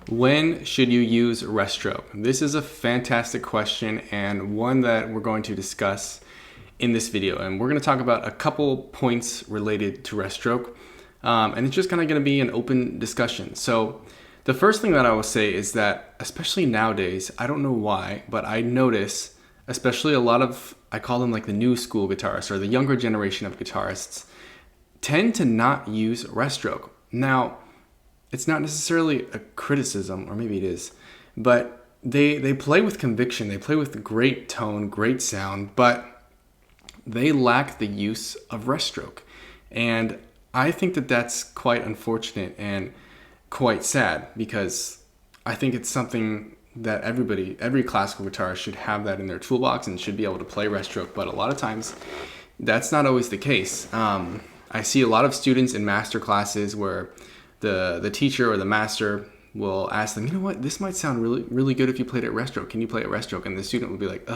When should you use rest stroke? This is a fantastic question and one that we're going to discuss in this video. And we're going to talk about a couple points related to rest stroke. And it's just kind of going to be an open discussion. So the first thing that I will say is that, especially nowadays, I don't know why, but I notice, especially a lot of, I call them like the new school guitarists or the younger generation of guitarists, tend to not use rest stroke. Now, it's not necessarily a criticism, or maybe it is, but they play with conviction. They play with great tone, great sound, but they lack the use of rest stroke. And I think that that's quite unfortunate and quite sad, because I think it's something that every classical guitarist should have that in their toolbox and should be able to play rest stroke. But a lot of times, that's not always the case. I see a lot of students in master classes where the teacher or the master will ask them, you know what, this might sound really good if you played at rest stroke. Can you play at rest stroke? And the student will be like,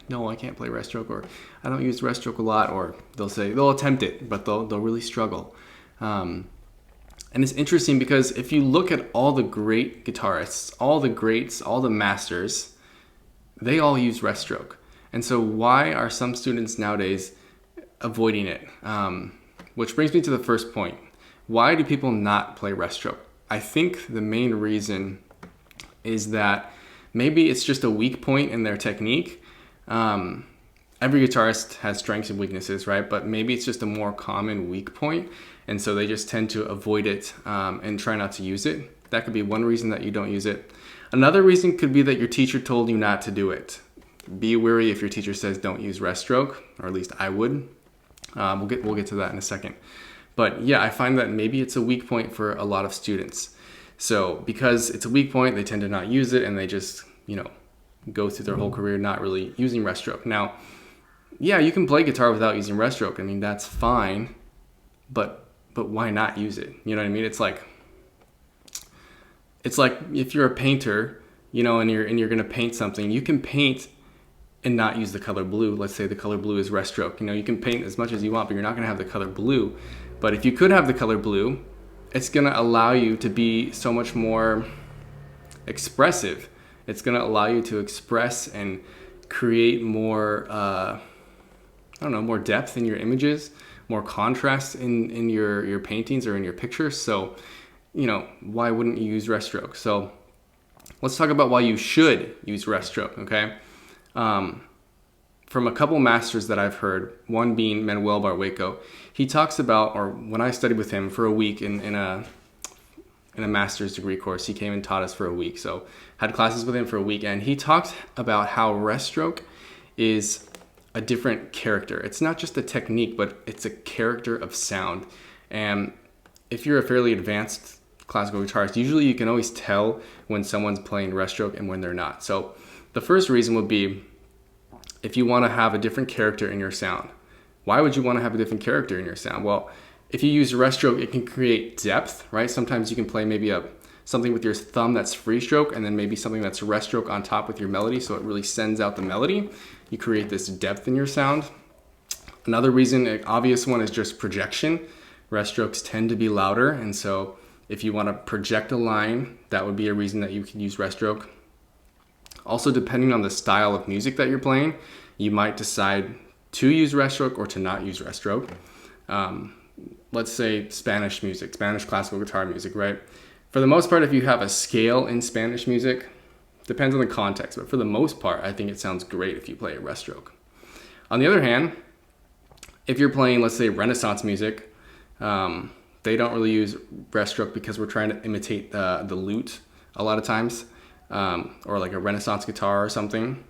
no, I can't play rest stroke, or I don't use rest stroke a lot, or they'll attempt it, but they'll really struggle. And it's interesting because if you look at all the great guitarists, all the greats, all the masters, they all use rest stroke. And so why are some students nowadays avoiding it? Which brings me to the first point. Why do people not play rest stroke? I think the main reason is that maybe it's just a weak point in their technique. Every guitarist has strengths and weaknesses, right? But maybe it's just a more common weak point, and so they just tend to avoid it and try not to use it. That could be one reason that you don't use it. Another reason could be that your teacher told you not to do it. Be wary if your teacher says don't use rest stroke, or at least I would. We'll get to that in a second. But yeah, I find that maybe it's a weak point for a lot of students. So because it's a weak point, they tend to not use it, and they just, go through their whole career not really using rest stroke. Now, yeah, you can play guitar without using rest stroke. I mean, that's fine, but why not use it? You know what I mean? It's like if you're a painter, and you're gonna paint something, you can paint and not use the color blue. Let's say the color blue is rest stroke. You can paint as much as you want, but you're not gonna have the color blue. But if you could have the color blue, it's going to allow you to be so much more expressive. It's going to allow you to express and create more, more depth in your images, more contrast in your paintings or in your pictures. So, why wouldn't you use rest stroke? So let's talk about why you should use rest stroke, okay? From a couple masters that I've heard, one being Manuel Barhueco, he talks about, or when I studied with him for a week in a master's degree course, he came and taught us for a week. So had classes with him for a week, and he talked about how rest stroke is a different character. It's not just a technique, but it's a character of sound. And if you're a fairly advanced classical guitarist, usually you can always tell when someone's playing rest stroke and when they're not. So the first reason would be, if you want to have a different character in your sound. Why would you want to have a different character in your sound? Well, if you use rest stroke, it can create depth, right? Sometimes you can play maybe something with your thumb that's free stroke, and then maybe something that's rest stroke on top with your melody, so it really sends out the melody. You create this depth in your sound. Another reason, an obvious one, is just projection. Rest strokes tend to be louder, and so if you want to project a line, that would be a reason that you can use rest stroke. Also, depending on the style of music that you're playing, you might decide to use rest stroke or to not use rest stroke. Let's say Spanish music, Spanish classical guitar music, right? For the most part, if you have a scale in Spanish music, depends on the context, but for the most part, I think it sounds great if you play a rest stroke. On the other hand, if you're playing, let's say, Renaissance music, they don't really use rest stroke because we're trying to imitate the lute a lot of times. Or like a Renaissance guitar or something.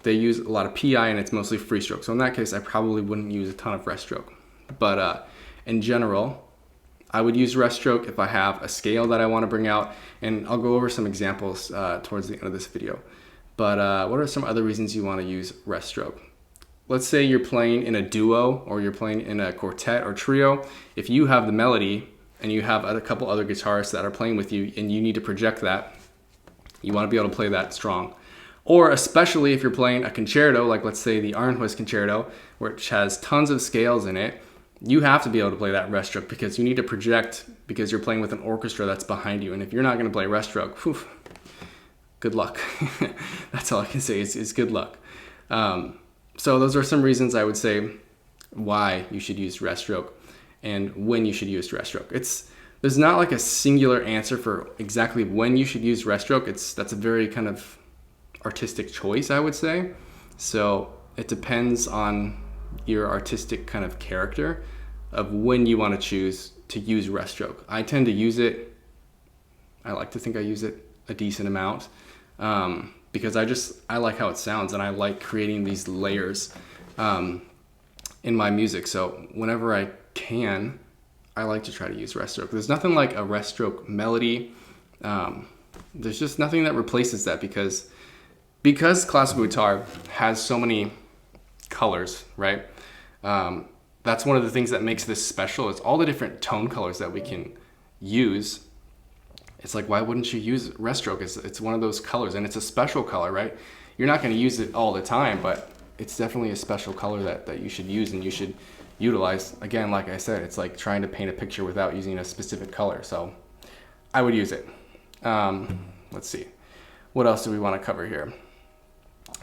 They use a lot of PI, and it's mostly free stroke. So in that case, I probably wouldn't use a ton of rest stroke. But in general, I would use rest stroke if I have a scale that I want to bring out, and I'll go over some examples towards the end of this video. But what are some other reasons you want to use rest stroke? Let's say you're playing in a duo, or you're playing in a quartet or trio. If you have the melody and you have a couple other guitarists that are playing with you, and you need to project that, you want to be able to play that strong. Or especially if you're playing a concerto, like let's say the Aranjuez concerto, which has tons of scales in it, you have to be able to play that rest stroke because you need to project because you're playing with an orchestra that's behind you. And if you're not going to play rest stroke, whew, good luck. That's all I can say is good luck. So those are some reasons I would say why you should use rest stroke and when you should use rest stroke. There's not like a singular answer for exactly when you should use rest stroke. That's a very kind of artistic choice, I would say. So it depends on your artistic kind of character of when you want to choose to use rest stroke. I tend to use it, I like to think I use it a decent amount because I like how it sounds and I like creating these layers in my music. So whenever I can, I like to try to use rest stroke. There's nothing like a rest stroke melody. There's just nothing that replaces that because classical guitar has so many colors, right? That's one of the things that makes this special is all the different tone colors that we can use. It's like, why wouldn't you use rest stroke? It's one of those colors and it's a special color, right? You're not going to use it all the time, but it's definitely a special color that you should use and you should utilize. Again, like I said, it's like trying to paint a picture without using a specific color. So I would use it. Let's see. What else do we want to cover here?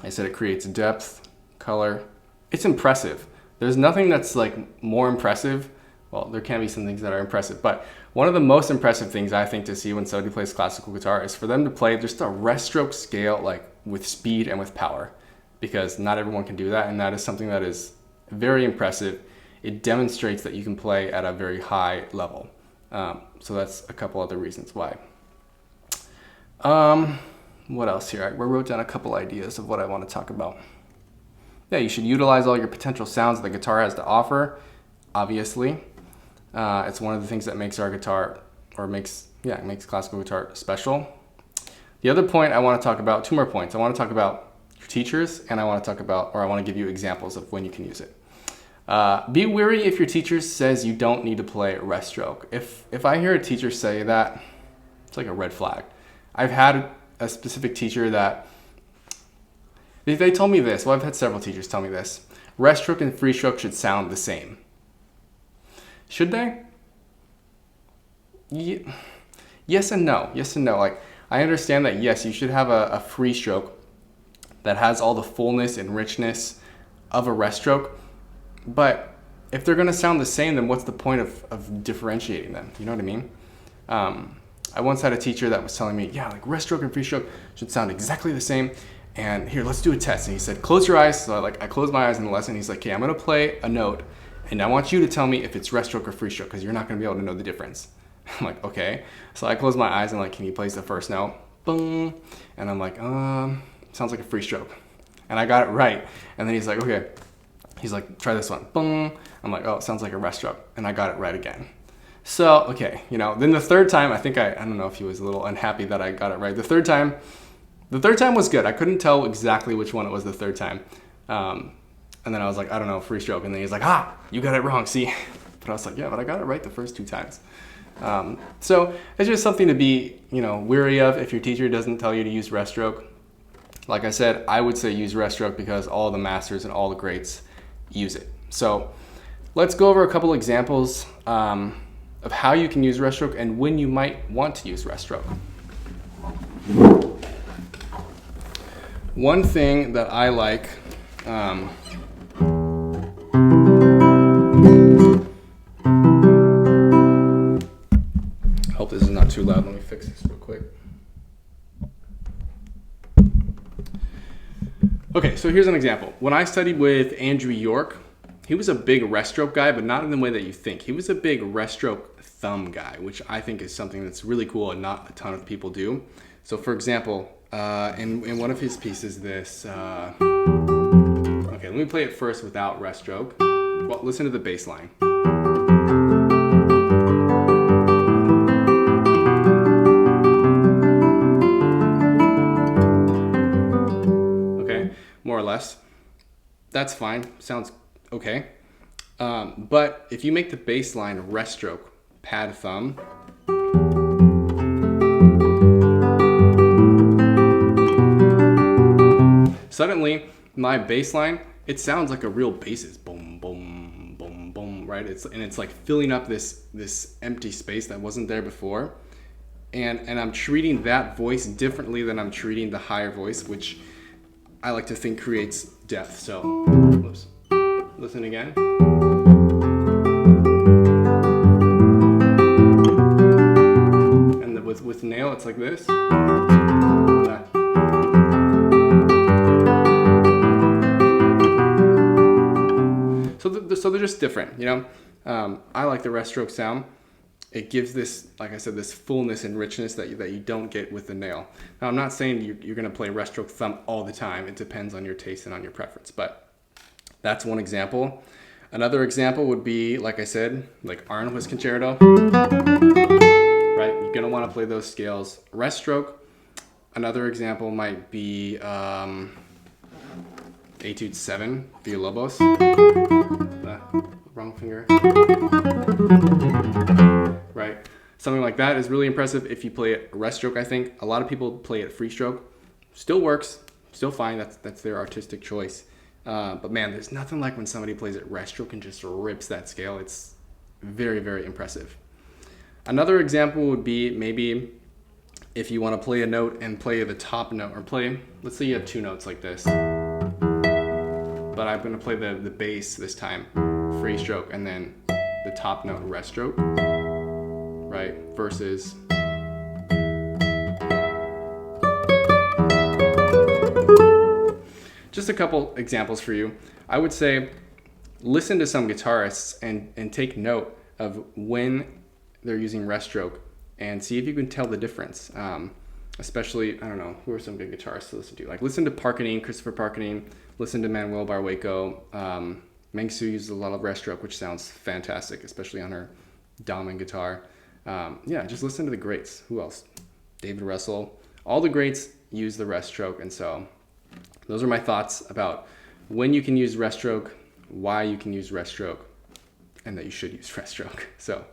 I said it creates depth, color. It's impressive. There's nothing that's like more impressive. Well, there can be some things that are impressive, but one of the most impressive things I think to see when somebody plays classical guitar is for them to play just a rest stroke scale like with speed and with power, because not everyone can do that, and that is something that is very impressive. It demonstrates that you can play at a very high level. So that's a couple other reasons why. What else here? I wrote down a couple ideas of what I want to talk about. Yeah, you should utilize all your potential sounds the guitar has to offer. Obviously, it's one of the things that makes our guitar, or makes classical guitar special. The other point I want to talk about, two more points. I want to talk about your teachers, and I want to give you examples of when you can use it. Be wary if your teacher says you don't need to play rest stroke. If I hear a teacher say that, it's like a red flag. I've had a specific teacher that they told me this. Well, I've had several teachers tell me this. Rest stroke and free stroke should sound the same. Should they? Yes and no. Yes and no. Like, I understand that, yes, you should have a free stroke that has all the fullness and richness of a rest stroke. But if they're going to sound the same, then what's the point of differentiating them? You know what I mean? I once had a teacher that was telling me, yeah, like rest stroke and free stroke should sound exactly the same. And here, let's do a test. And he said, close your eyes. So I closed my eyes in the lesson. He's like, okay, I'm going to play a note. And I want you to tell me if it's rest stroke or free stroke because you're not going to be able to know the difference. I'm like, okay. So I close my eyes and like, can you play the first note? Boom. And I'm like, sounds like a free stroke. And I got it right. And then he's like, okay. He's like, try this one. Boom. I'm like, oh, it sounds like a rest stroke. And I got it right again. So, okay, then the third time, I think I don't know if he was a little unhappy that I got it right. The third time was good. I couldn't tell exactly which one it was the third time. And then I was like, I don't know, free stroke. And then he's like, you got it wrong, see? But I was like, yeah, but I got it right the first two times. So it's just something to be, wary of if your teacher doesn't tell you to use rest stroke. Like I said, I would say use rest stroke because all the masters and all the greats use it. So let's go over a couple examples of how you can use rest stroke and when you might want to use rest stroke. One thing that I like, hope this is not too loud. Let me fix this real quick. Okay, so here's an example. When I studied with Andrew York, he was a big rest stroke guy, but not in the way that you think. He was a big rest stroke thumb guy, which I think is something that's really cool and not a ton of people do. So for example, in one of his pieces, this, okay, let me play it first without rest stroke. Well, listen to the bass line. Okay, more or less. That's fine, sounds okay. But if you make the bass line rest stroke, pad thumb, suddenly my bass line, it sounds like a real bassist. Boom, boom, boom, boom, right? right? It's like filling up this empty space that wasn't there before. And I'm treating that voice differently than I'm treating the higher voice, which I like to think creates depth. So, whoops. Listen again. And with nail, it's like this. So they're just different, you know. I like the rest stroke sound. It gives this, like I said, this fullness and richness that you don't get with the nail. Now, I'm not saying you're going to play rest stroke thumb all the time. It depends on your taste and on your preference, but that's one example. Another example would be, like I said, like Arnquist Concerto, right? You're going to want to play those scales. Rest stroke. Another example might be Etude 7, Villalobos. Wrong finger. Right. Something like that is really impressive if you play it rest stroke, I think. A lot of people play it free stroke. Still works. Still fine. That's their artistic choice. But man, there's nothing like when somebody plays it rest stroke and just rips that scale. It's very, very impressive. Another example would be maybe if you want to play a note and play the top note, or play, let's say you have two notes like this. But I'm going to play the bass this time, free stroke, and then the top note rest stroke, right? Versus just a couple examples for you. I would say listen to some guitarists and take note of when they're using rest stroke and see if you can tell the difference. Especially, I don't know, who are some good guitarists to listen to? Like listen to Parkinine, Christopher Parkinine, listen to Manuel Barwaco. Meng Su uses a lot of rest stroke, which sounds fantastic, especially on her Dahlman guitar. Yeah, just listen to the greats. Who else? David Russell. All the greats use the rest stroke, and so those are my thoughts about when you can use rest stroke, why you can use rest stroke, and that you should use rest stroke. So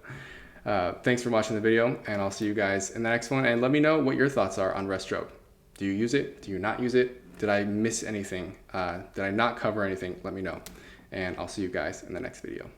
thanks for watching the video, and I'll see you guys in the next one. And let me know what your thoughts are on rest stroke. Do you use it? Do you not use it? Did I miss anything? Did I not cover anything? Let me know. And I'll see you guys in the next video.